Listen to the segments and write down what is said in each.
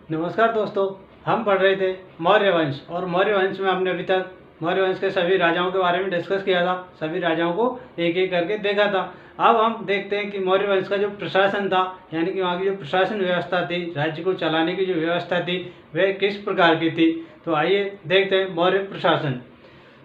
नमस्कार दोस्तों। हम पढ़ रहे थे मौर्य वंश और मौर्य वंश में हमने अभी तक मौर्य वंश के सभी राजाओं के बारे में डिस्कस किया था। सभी राजाओं को एक एक करके देखा था। अब हम देखते हैं कि मौर्य वंश का जो प्रशासन था, यानी कि वहाँ की जो प्रशासन व्यवस्था थी, राज्य को चलाने की जो व्यवस्था थी, वह किस प्रकार की थी। तो आइए देखते हैं मौर्य प्रशासन।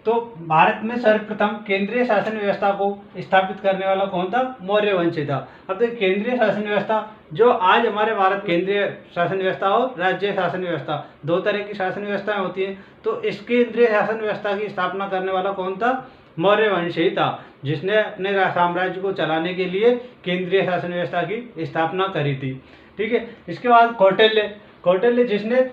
तो भारत में सर्वप्रथम केंद्रीय शासन व्यवस्था को स्थापित करने वाला कौन था? मौर्य वंश था। अब तो केंद्रीय शासन व्यवस्था जो आज हमारे भारत केंद्रीय शासन व्यवस्था और राज्य शासन व्यवस्था, दो तरह की शासन व्यवस्थाएं होती हैं। तो इस केंद्रीय शासन व्यवस्था की स्थापना करने वाला कौन था? मौर्य वंश ही था, जिसने अपने साम्राज्य को चलाने के लिए केंद्रीय शासन व्यवस्था की स्थापना करी थी। ठीक है। इसके बाद कौटिल्य जिसने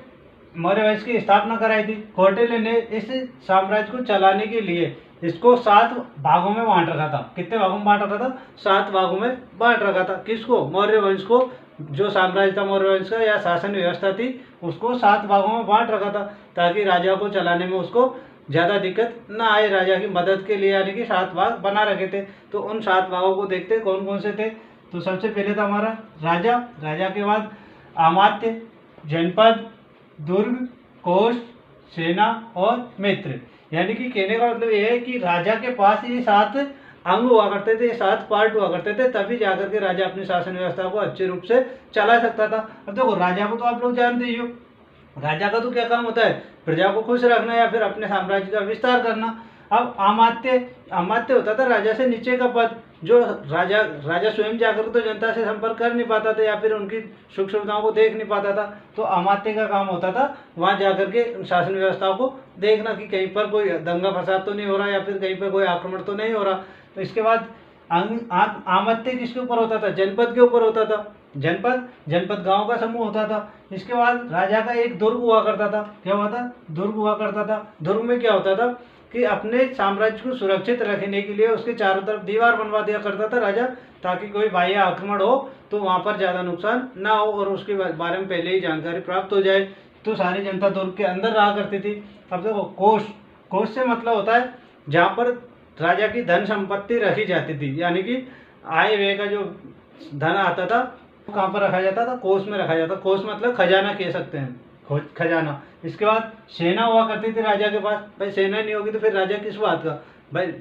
मौर्य वंश की स्थापना कराई थी। कौटिल्य ने इस साम्राज्य को चलाने के लिए इसको 7 भागों में बांट रखा था। कितने भागों में बांट रखा था? 7 भागों में बांट रखा था। किसको? मौर्य वंश को। जो साम्राज्य था मौर्य वंश का या शासन व्यवस्था थी, उसको 7 भागों में बांट रखा था, ताकि राजा को चलाने में उसको ज़्यादा दिक्कत ना आए। राजा की मदद के लिए यानी कि 7 भाग बना रखे थे। तो उन 7 भागों को देखते कौन कौन से थे। तो सबसे पहले था हमारा राजा। राजा के बाद अमात्य, जनपद, दुर्ग, कोष, सेना और मित्र। यानी कि कहने का मतलब यह है कि राजा के पास ये 7 अंग हुआ करते थे, 7 पार्ट हुआ करते थे, तभी जाकर के राजा अपनी शासन व्यवस्था को अच्छे रूप से चला सकता था। अब देखो, राजा को तो आप लोग जानते ही हो। राजा का तो क्या काम होता है? प्रजा को खुश रखना या फिर अपने साम्राज्य का विस्तार करना। अब अमात्य होता था राजा से नीचे का पद, जो राजा स्वयं जाकर तो जनता से संपर्क कर नहीं पाता था या फिर उनकी सुख सुविधाओं को देख नहीं पाता था। तो अमात्य का काम होता था वहां जाकर के शासन व्यवस्था को देखना कि कहीं पर कोई दंगा फसाद तो नहीं हो रहा या फिर कहीं पर कोई आक्रमण तो नहीं हो रहा। तो इसके बाद आमत्य किसके ऊपर होता था? जनपद के ऊपर होता था। जनपद गांव का समूह होता था। इसके बाद राजा का एक दुर्ग हुआ करता था। क्या हुआ था? दुर्ग हुआ करता था। दुर्ग में क्या होता था कि अपने साम्राज्य को सुरक्षित रखने के लिए उसके चारों तरफ दीवार बनवा दिया करता था राजा, ताकि कोई बाह्य आक्रमण हो तो वहां पर ज्यादा नुकसान ना हो और उसके बारे में पहले ही जानकारी प्राप्त हो जाए। तो सारी जनता दुर्ग के अंदर रहा करती थी। अब देखो, कोष से मतलब होता है जहाँ पर राजा की धन संपत्ति रखी जाती थी, यानी कि आय व्यय का जो धन आता था कहाँ पर रखा जाता था? कोष में रखा जाता। कोष मतलब खजाना कह सकते हैं, खजाना। इसके बाद सेना हुआ करती थी राजा के पास। भाई सेना नहीं होगी तो फिर राजा किस बात का?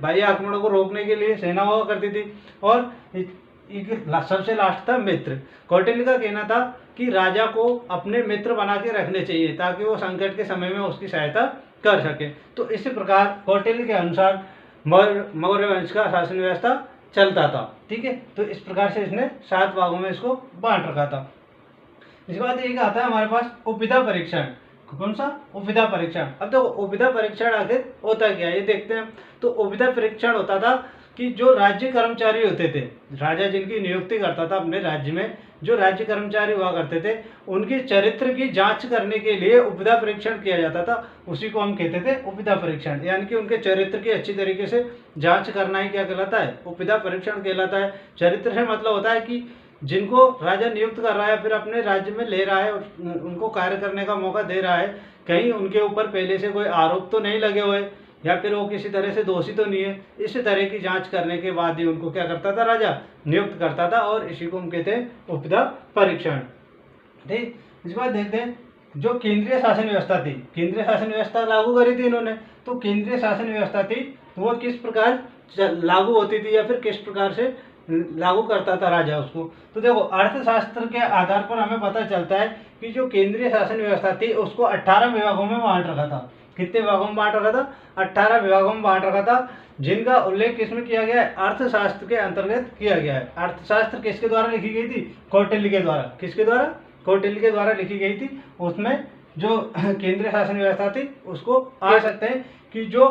भाई आक्रमणों को रोकने के लिए सेना हुआ करती थी। और सबसे लास्ट था मित्र। कौटिल्य का कहना था कि राजा को अपने मित्र बना के रखने चाहिए, ताकि वो संकट के समय में उसकी सहायता कर सके। तो इसी प्रकार कौटिल्य के अनुसार मौर्य वंश का शासन व्यवस्था चलता था। ठीक है। तो इस प्रकार से इसने 7 भागों में इसको बांट रखा था। इसके बाद एक आता है हमारे पास उपविधा परीक्षण। कौन सा? उपविधा परीक्षण। अब देखो, उपविधा परीक्षण आखिर होता क्या है ये देखते हैं। तो उपविधा परीक्षण होता था कि जो राज्य कर्मचारी होते थे, राजा जिनकी नियुक्ति करता था अपने राज्य में, जो राज्य कर्मचारी हुआ करते थे, उनके चरित्र की जांच करने के लिए उपविधा परीक्षण किया जाता था। उसी को हम कहते थे उपविधा परीक्षण, यानी कि उनके चरित्र की अच्छी तरीके से जांच करना ही क्या कहलाता है? उपविधा परीक्षण कहलाता है। चरित्र से मतलब होता है कि जिनको राजा नियुक्त कर रहा है फिर अपने राज्य में ले रहा है, उनको कार्य करने का मौका दे रहा है, कहीं उनके ऊपर पहले से कोई आरोप तो नहीं लगे हुए या फिर वो किसी तरह से दोषी तो नहीं है। इस तरह की जांच करने के बाद ही उनको क्या करता था? राजा नियुक्त करता था, और इसी को हम कहते हैं उपविधा परीक्षण। ठीक। इसके बाद देखते हैं जो केंद्रीय शासन व्यवस्था थी। केंद्रीय शासन व्यवस्था लागू करी थी इन्होंने। तो केंद्रीय शासन व्यवस्था थी तो वो किस प्रकार लागू होती थी या फिर किस प्रकार से लागू करता था राजा उसको। तो देखो, अर्थशास्त्र के आधार पर हमें पता चलता है कि जो केंद्रीय शासन व्यवस्था थी उसको 18 विभागों में बांट रखा था। कितने विभागों में बांट रखा था? 18 विभागों में बांट रखा था, जिनका उल्लेख किसमें किया गया है? अर्थशास्त्र के अंतर्गत किया गया है। अर्थशास्त्र किसके द्वारा लिखी गई थी? कौटिल्य के द्वारा। किसके द्वारा? कौटिल्य के द्वारा लिखी गई थी। उसमें जो केंद्रीय शासन व्यवस्था थी उसको कह सकते हैं कि जो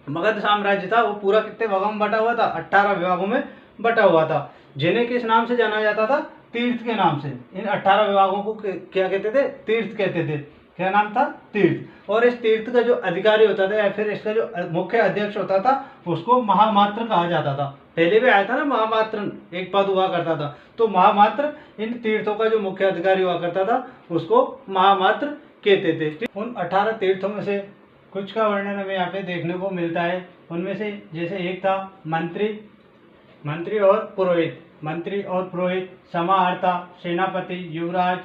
मगध साम्राज्य था वो पूरा कितने भागों में बटा हुआ था? 18 विभागों में बटा हुआ था, जिन्हें किस नाम से जाना जाता था? तीर्थ के नाम से। इन 18 विभागों को क्या कहते थे? तीर्थ कहते थे। क्या नाम था? तीर्थ। और इस तीर्थ का जो अधिकारी होता था या फिर इसका जो मुख्य अध्यक्ष होता था उसको महामात्र कहा जाता था। पहले भी आया था ना, महामात्र एक पद हुआ करता था। तो महामात्र इन तीर्थों का जो मुख्य अधिकारी हुआ करता था उसको महामात्र कहते थे। उन 18 तीर्थों में से कुछ का वर्णन हमें यहाँ पे देखने को मिलता है। उनमें से जैसे एक था मंत्री और पुरोहित, समाहर्ता, सेनापति, युवराज,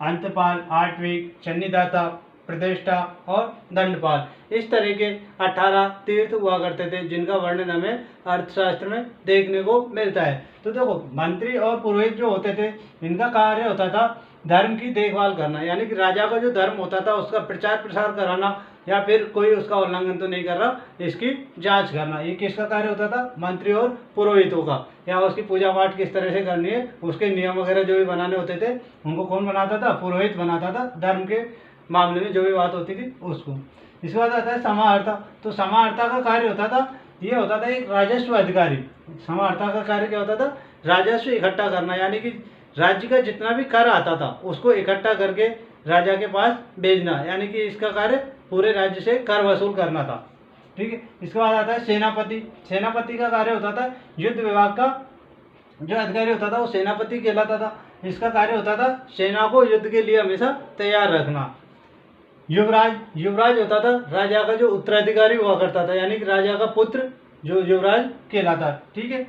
अंतपाल, आर्टविक, सन्निदाता, प्रतिष्ठा और दंडपाल। इस तरह के 18 तीर्थ हुआ करते थे जिनका वर्णन हमें अर्थशास्त्र में देखने को मिलता है। तो देखो, मंत्री और पुरोहित जो होते थे इनका कार्य होता था धर्म की देखभाल करना, यानी कि राजा का जो धर्म होता था उसका प्रचार प्रसार कराना, या फिर कोई उसका उल्लंघन तो नहीं कर रहा इसकी जांच करना। ये किसका कार्य होता था? मंत्री और पुरोहितों का। या उसकी पूजा पाठ किस तरह से करनी है, उसके नियम वगैरह जो भी बनाने होते थे उनको कौन बनाता था? पुरोहित बनाता था। धर्म के मामले में जो भी बात होती थी उसको। इसके बाद आता है समाहर्ता। तो समाहर्ता का कार्य होता था, ये होता था एक राजस्व अधिकारी। समाहर्ता का कार्य क्या होता था? राजस्व इकट्ठा करना, यानी कि राज्य का जितना भी कर आता था उसको इकट्ठा करके राजा के पास भेजना, यानी कि इसका कार्य पूरे राज्य से कर वसूल करना था। ठीक है। इसके बाद आता है सेनापति। सेनापति का कार्य होता था युद्ध विभाग का जो अधिकारी होता था वो सेनापति कहलाता था। इसका कार्य होता था सेना को युद्ध के लिए हमेशा तैयार रखना। युवराज। युवराज होता था राजा का जो उत्तराधिकारी हुआ करता था, यानी कि राजा का पुत्र जो युवराज कहलाता। ठीक है।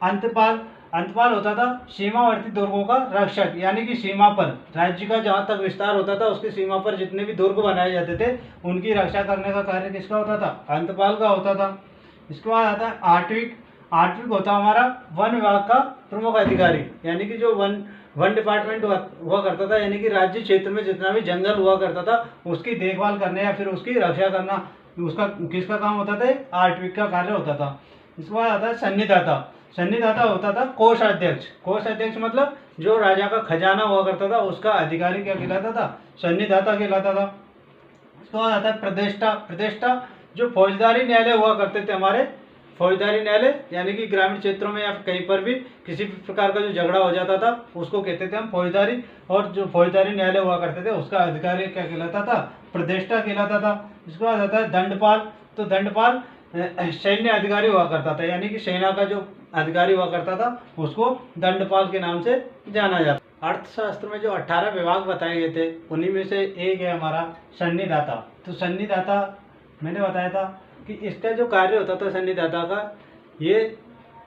अंतपाल। अंतपाल होता था सीमावर्ती दुर्गों का रक्षक, यानी कि सीमा पर राज्य का जहाँ तक विस्तार होता था उसकी सीमा पर जितने भी दुर्ग बनाए जाते थे उनकी रक्षा करने का कार्य किसका होता था? अंतपाल का होता था। इसके बाद आता है आर्टविक। आर्टविक होता हमारा वन विभाग का प्रमुख अधिकारी, यानी कि जो वन डिपार्टमेंट हुआ करता था, यानी कि राज्य क्षेत्र में जितना भी जंगल हुआ करता था उसकी देखभाल करने या फिर उसकी रक्षा करना, उसका किसका काम होता था? आर्टविक का कार्य होता था। इसके बाद आता है सन्निदाता। सन्निदाता होता था कोषाध्यक्ष। कोषाध्यक्ष मतलब जो राजा का खजाना हुआ करता था उसका अधिकारी क्या कहलाता था? सन्निदाता कहलाता था। इसके बाद आता है प्रतिष्ठा। प्रतिष्ठा जो फौजदारी न्यायालय हुआ करते थे हमारे, फौजदारी न्यायालय यानी कि ग्रामीण क्षेत्रों में या कहीं पर भी किसी भी प्रकार का जो झगड़ा हो जाता था उसको कहते थे हम फौजदारी, और जो फौजदारी न्यायालय हुआ करते थे उसका अधिकारी क्या कहलाता था? प्रतिष्ठा कहलाता था। इसके बाद आता है दंडपाल। तो दंडपाल सैन्य अधिकारी हुआ करता था, यानी कि सेना का जो अधिकारी हुआ करता था उसको दंडपाल के नाम से जाना जाता। अर्थशास्त्र में जो 18 विभाग बताए गए थे उन्हीं में से एक है हमारा सन्निदाता। तो सन्निदाता मैंने बताया था कि इसका जो कार्य होता था सन्निदाता का, ये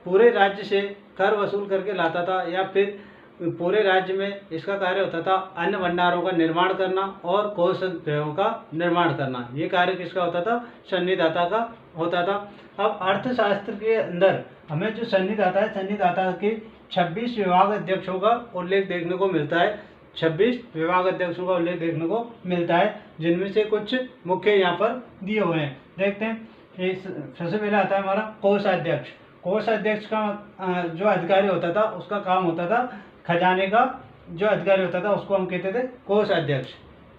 पूरे राज्य से कर वसूल करके लाता था, या फिर पूरे राज्य में इसका कार्य होता था अन्न भंडारों का निर्माण करना और कोष गृहों का निर्माण करना। ये कार्य किसका होता था? सन्निदाता का होता था। अब अर्थशास्त्र के अंदर हमें जो सन्निदाता है, सन्निदाता के 26 विभाग अध्यक्षों का उल्लेख देखने को मिलता है। 26 विभाग अध्यक्षों का उल्लेख देखने को मिलता है, जिनमें से कुछ मुख्य यहाँ पर दिए हुए हैं। देखते हैं। सबसे पहले आता है हमारा कोषाध्यक्ष। कोषाध्यक्ष का जो अधिकारी होता था उसका काम होता था खजाने का जो अधिकारी होता था उसको हम कहते थे कोषाध्यक्ष,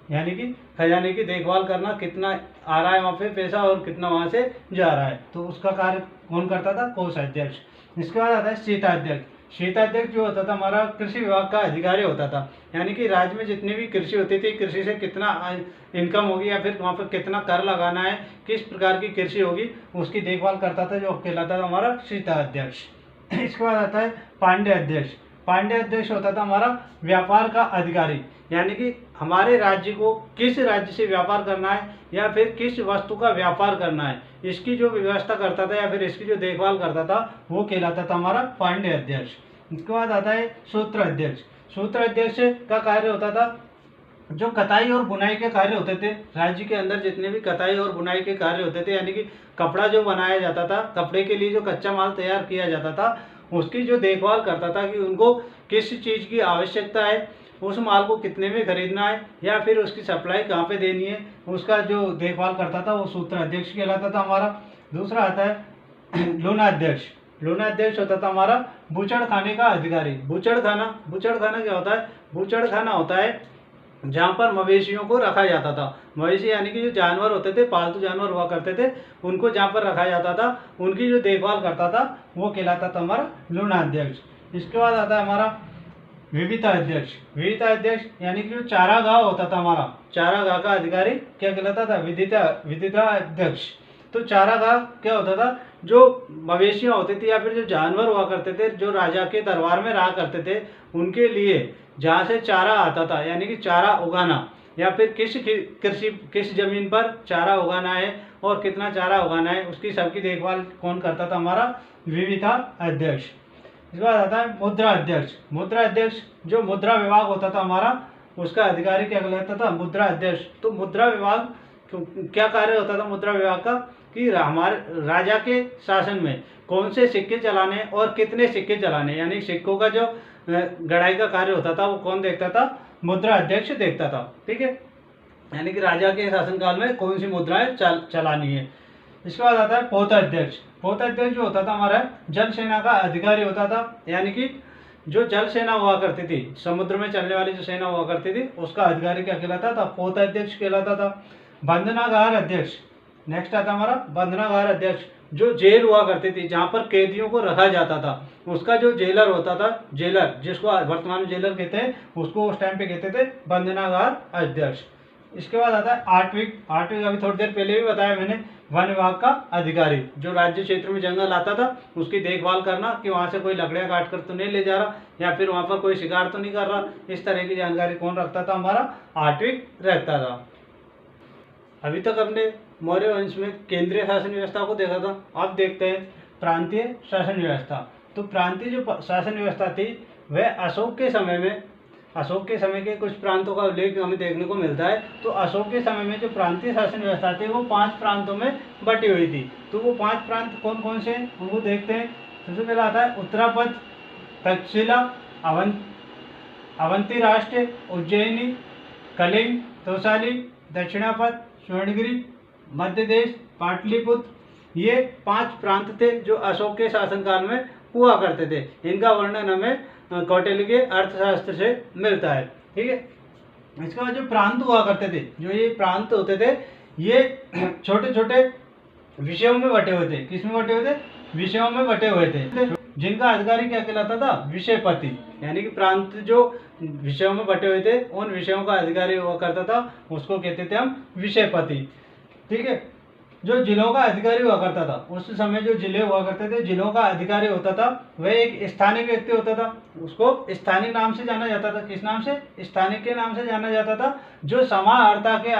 यानी कि खजाने की देखभाल करना, कितना आ रहा है वहाँ पे पैसा और कितना वहाँ से जा रहा है, तो उसका कार्य कौन करता था? कोषाध्यक्ष। इसके बाद आता है शीताध्यक्ष। शीताध्यक्ष जो होता था हमारा कृषि विभाग का अधिकारी होता था, यानी कि राज्य में जितनी भी कृषि होती थी, कृषि से कितना इनकम होगी या फिर वहाँ पर कितना कर लगाना है, किस प्रकार की कृषि होगी, उसकी देखभाल करता था, जो कहलाता था हमारा शीताध्यक्ष। इसके बाद आता है पांड्य अध्यक्ष। पांड्य अध्यक्ष होता था हमारा व्यापार का अधिकारी, यानी कि हमारे राज्य को किस राज्य से व्यापार करना है या फिर किस वस्तु का व्यापार करना है, इसकी जो व्यवस्था करता था या फिर इसकी जो देखभाल करता था वो कहलाता था हमारा पांड्य अध्यक्ष। इसके बाद आता है सूत्र अध्यक्ष। सूत्र अध्यक्ष का कार्य होता था जो कताई और बुनाई के कार्य होते थे, राज्य के अंदर जितने भी कताई और बुनाई के कार्य होते थे, यानी कि कपड़ा जो बनाया जाता था, कपड़े के लिए जो कच्चा माल तैयार किया जाता था उसकी जो देखभाल करता था कि उनको किस चीज़ की आवश्यकता है, उस माल को कितने में खरीदना है या फिर उसकी सप्लाई कहाँ पे देनी है, उसका जो देखभाल करता था वो सूत्र अध्यक्ष कहलाता था हमारा। दूसरा आता है लोनाध्यक्ष। लोनाध्यक्ष होता था हमारा बूचड़ खाने का अधिकारी। बूचड़ खाना क्या होता है? बूचड़ खाना होता है जहाँ पर मवेशियों को रखा जाता था। मवेशी यानी कि जो जानवर होते थे, पालतू जानवर हुआ करते थे, उनको जहाँ पर रखा जाता था उनकी जो देखभाल करता था वो कहलाता था हमारा लोनाध्यक्ष। इसके बाद आता है हमारा विविता अध्यक्ष। विविता अध्यक्ष यानी कि जो चारागाह होता था हमारा, चारागाह का अधिकारी क्या कहलाता था? विदिता अध्यक्ष। तो चारागाह क्या होता था? जो मवेशियाँ होती थी या फिर जो जानवर हुआ करते थे जो राजा के दरबार में रहा करते थे, उनके लिए जहाँ से चारा आता था, यानी कि चारा उगाना या फिर किस जमीन पर चारा उगाना है और कितना चारा उगाना है, उसकी सबकी देखभाल कौन करता था? हमारा विविता अध्यक्ष। इसके बाद आता है मुद्रा अध्यक्ष। मुद्रा अध्यक्ष जो मुद्रा विभाग होता था हमारा, उसका अधिकारी क्या कहलाता था? मुद्रा अध्यक्ष। तो मुद्रा विभाग क्या कार्य होता था मुद्रा विभाग का? कि हमारे राजा के शासन में कौन से सिक्के चलाने और कितने सिक्के चलाने, यानी सिक्कों का जो गढ़ाई का कार्य होता था वो कौन देखता था? मुद्रा अध्यक्ष देखता था। ठीक है, यानी कि राजा के शासनकाल में कौन सी मुद्राएं चलानी है। इसके बाद आता है पोताध्यक्ष। पोताध्यक्ष जो होता था हमारा जल सेना का अधिकारी होता था, यानी कि जो जल सेना हुआ करती थी, समुद्र में चलने वाली जो सेना हुआ करती थी, उसका अधिकारी क्या कहलाता था? पोताध्यक्ष कहलाता था। बंधनागार अध्यक्ष, नेक्स्ट आता हमारा बंधनागार अध्यक्ष। जो जेल हुआ करती थी जहाँ पर कैदियों को रखा जाता था, उसका जो जेलर होता था, जेलर जिसको वर्तमान में जेलर कहते हैं, उसको उस टाइम पे कहते थे बंधनागार अध्यक्ष। इसके बाद आता है आर्टविक। आर्टविक अभी थोड़ी देर पहले भी बताया मैंने, वन विभाग का अधिकारी, जो राज्य क्षेत्र में जंगल आता था उसकी देखभाल करना कि वहाँ से कोई लकड़ियाँ काट कर तो नहीं ले जा रहा, या फिर वहाँ पर कोई शिकार तो नहीं कर रहा, इस तरह की जानकारी कौन रखता था? हमारा आर्टविक रखता था। अभी तक हमने मौर्य वंश में केंद्रीय शासन व्यवस्था को देखा था। अब देखते हैं प्रांतीय शासन व्यवस्था। तो प्रांतीय जो शासन व्यवस्था थी वह अशोक के समय में, अशोक के समय के कुछ प्रांतों का उल्लेख हमें देखने को मिलता है। तो अशोक के समय में जो प्रांतीय शासन व्यवस्था थी वो 5 प्रांतों में बटी हुई थी। तो वो 5 प्रांत कौन कौन से हैं उनको देखते हैं। सबसे पहला आता है उत्तरापद, तक्षशिला, अवंती राष्ट्र, उज्जैनी, कलिंग, तोसाली, दक्षिणापद, स्वर्णगिरी, मध्य देश, पाटलिपुत्र। ये 5 प्रांत थे जो अशोक के शासनकाल में हुआ करते थे। इनका वर्णन हमें कौटिल्य के अर्थशास्त्र से मिलता है। ठीक है, इसके बाद जो प्रांत हुआ करते थे, जो ये प्रांत होते थे, ये छोटे छोटे विषयों में बटे हुए थे। किस में बटे हुए थे? विषयों में बटे हुए थे, जिनका अधिकारी क्या कहलाता था? विषयपति। यानी कि प्रांत जो विषयों में बटे हुए थे, उन विषयों का अधिकारी हुआ करता था, उसको कहते थे हम विषयपति। ठीक है, जो जिलों का अधिकारी हुआ करता था, उस समय जो जिले हुआ करते थे, जिलों का अधिकारी होता था वह एक स्थानीय व्यक्ति होता था, उसको स्थानीय नाम से जाना जाता था। किस नाम से? स्थानीय के नाम से जाना जाता था, जो समाहर्ता के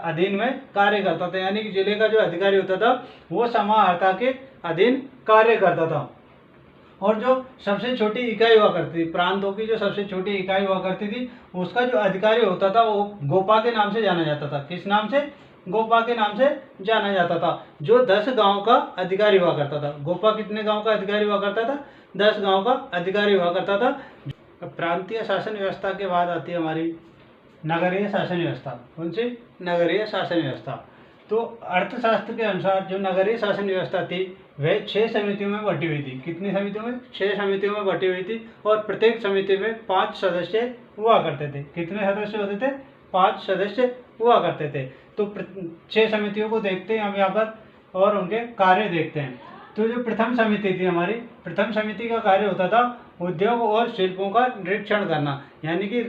अधीन में कार्य करता था। यानी कि जिले का जो अधिकारी होता था वो समाहर्ता के अधीन कार्य करता था। और जो सबसे छोटी इकाई हुआ करती थी, प्रांतों की जो सबसे छोटी इकाई हुआ करती थी, उसका जो अधिकारी होता था वो गोपा के नाम से जाना जाता था। किस नाम से? गोपा के नाम से जाना जाता था, जो 10 गांव का अधिकारी हुआ करता था। गोपा कितने गांव का अधिकारी हुआ करता था? 10 गांव का अधिकारी हुआ करता था। प्रांतीय शासन व्यवस्था के बाद आती है हमारी नगरीय शासन व्यवस्था। कौन सी? नगरीय शासन व्यवस्था। तो अर्थशास्त्र के अनुसार जो नगरीय शासन व्यवस्था थी वह 6 समितियों में बटी हुई थी। कितनी समितियों में? 6 समितियों में बटी हुई थी, और प्रत्येक समिति में 5 सदस्य हुआ करते थे। कितने सदस्य होते थे? 5 सदस्य हुआ करते थे। तो 6 समितियों को देखते हैं हम यहाँ पर, और उनके कार्य देखते हैं। तो जो प्रथम समिति थी हमारी, प्रथम समिति का कार्य होता था उद्योग और शिल्पों का निरीक्षण करना। यानी कि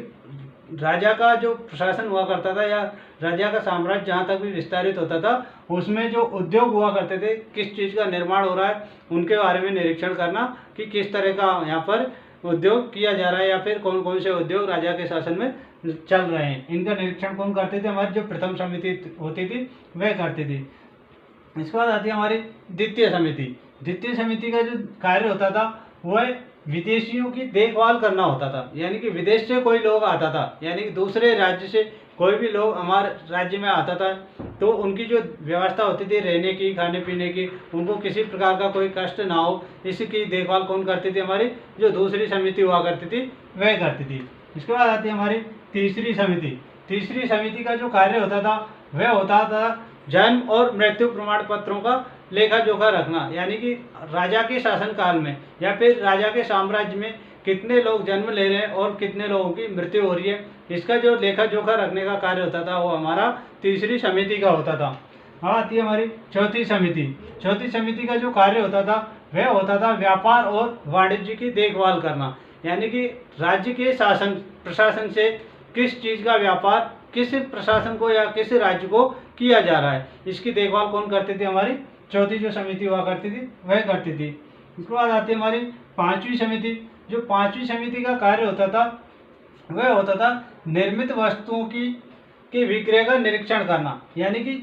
राजा का जो प्रशासन हुआ करता था, या राजा का साम्राज्य जहाँ तक भी विस्तारित होता था, उसमें जो उद्योग हुआ करते थे, किस चीज़ का निर्माण हो रहा है उनके बारे में निरीक्षण करना, कि किस तरह का यहाँ पर उद्योग किया जा रहा है, या फिर कौन कौन से उद्योग राजा के शासन में चल रहे हैं। इनका निरीक्षण कौन करते थे? हमारी जो प्रथम समिति होती थी वह करती थी। इसके बाद आती है हमारी द्वितीय समिति। द्वितीय समिति का जो कार्य होता था वह विदेशियों की देखभाल करना होता था। यानी कि विदेश से कोई लोग आता था, यानी कि दूसरे राज्य से कोई भी लोग हमारे राज्य में आता था, तो उनकी जो व्यवस्था होती थी रहने की, खाने पीने की, उनको किसी प्रकार का कोई कष्ट ना हो, इसकी देखभाल कौन करती थी? हमारी जो दूसरी समिति हुआ करती थी वह करती थी। इसके बाद आती है हमारी तीसरी समिति। तीसरी समिति का जो कार्य होता था वह होता था जन्म और मृत्यु प्रमाण पत्रों का लेखा जोखा रखना। यानी कि राजा के शासनकाल में या फिर राजा के साम्राज्य में कितने लोग जन्म ले रहे हैं और कितने लोगों की मृत्यु हो रही है, इसका जो लेखा जोखा रखने का कार्य होता था वो हमारा तीसरी समिति का होता था। हाँ, आती है हमारी चौथी समिति। चौथी समिति का जो कार्य होता था वह होता था व्यापार और वाणिज्य की देखभाल करना। यानी कि राज्य के शासन प्रशासन से किस चीज़ का व्यापार किस प्रशासन को या किस राज्य को किया जा रहा है, इसकी देखभाल कौन करती थी? हमारी चौथी जो समिति हुआ करती थी वह करती थी। इसके बाद आती है हमारी पांचवी समिति। जो पांचवी समिति का कार्य होता था वह होता था निर्मित वस्तुओं के विक्रय का निरीक्षण करना। यानी कि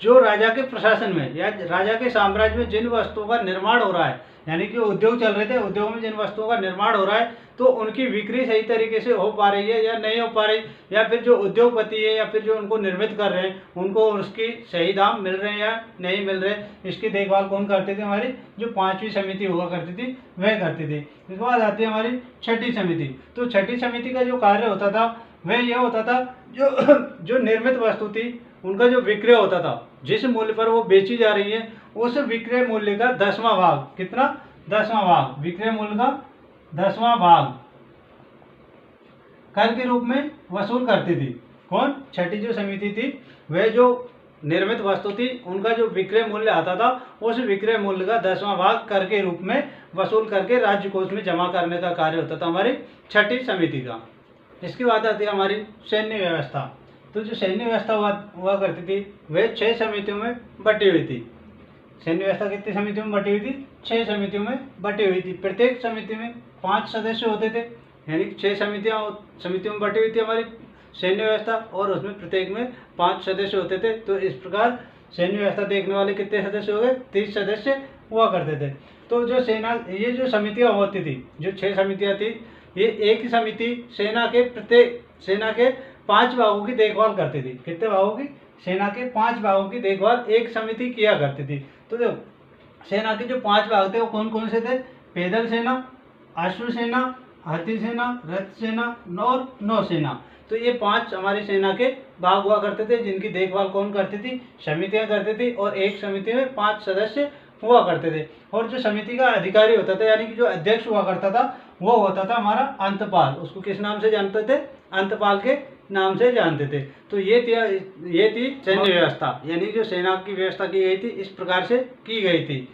जो राजा के प्रशासन में या राजा के साम्राज्य में जिन वस्तुओं का निर्माण हो रहा है, यानी कि उद्योग चल रहे थे, उद्योग में जिन वस्तुओं का निर्माण हो रहा है तो उनकी बिक्री सही तरीके से हो पा रही है या नहीं हो पा रही, या फिर जो उद्योगपति है या फिर जो उनको निर्मित कर रहे हैं उनको उसकी सही दाम मिल रहे हैं या नहीं मिल रहे, इसकी देखभाल कौन करती थी? हमारी जो 5वीं समिति हुआ करती थी वह करती थी। इसके बाद आती है हमारी 6ठी समिति। तो 6ठी समिति का जो कार्य होता था वह यह होता था, जो निर्मित वस्तु थी उनका जो विक्रय होता था, जिस मूल्य पर वो बेची जा रही है उस विक्रय मूल्य का 10वां भाग, कितना? 10वां भाग, विक्रय मूल्य का 10वां भाग कर के रूप में वसूल करती थी। कौन? 6ठी जो समिति थी वह जो निर्मित वस्तु थी उनका जो विक्रय मूल्य आता था उस विक्रय मूल्य का 10वां भाग कर के रूप में वसूल करके राज्य कोष में जमा करने का कार्य होता था हमारी 6ठी समिति का। इसके बाद आती है हमारी सैन्य व्यवस्था। तो जो सैन्य व्यवस्था हुआ करती थी वह 6 समितियों में बटी हुई थी। सैन्य व्यवस्था कितनी समितियों में बटी हुई थी? 6 समितियों में बटी हुई थी। प्रत्येक समिति में 5 सदस्य होते थे, यानी 6 समितियों में बटी हुई थी हमारी सैन्य व्यवस्था, और उसमें प्रत्येक में 5 सदस्य होते थे। तो इस प्रकार सैन्य व्यवस्था देखने वाले कितने सदस्य हो गए? 30 सदस्य हुआ करते थे। तो जो ये जो समितियाँ होती थी, जो 6 समितियाँ थी, ये एक ही समिति सेना के 5 भागों की देखभाल करती थी। कितने भागों की? सेना के 5 भागों की देखभाल एक समिति किया करती थी। तो जो सेना के जो 5 भाग थे वो कौन कौन से थे? पैदल सेना, अश्व सेना, हाथी सेना, रथ सेना और नौसेना। तो ये 5 हमारी सेना के भाग हुआ करते थे जिनकी देखभाल कौन करती थी? समितियां करती थी, और एक समिति में 5 सदस्य हुआ करते थे। और जो समिति का अधिकारी होता था, यानी कि जो अध्यक्ष हुआ करता था, वो होता था हमारा अंतपाल। उसको किस नाम से जानते थे? अंतपाल के नाम से जानते थे। तो ये थी सैन्य व्यवस्था, यानी जो सेना की व्यवस्था की गई थी इस प्रकार से की गई थी।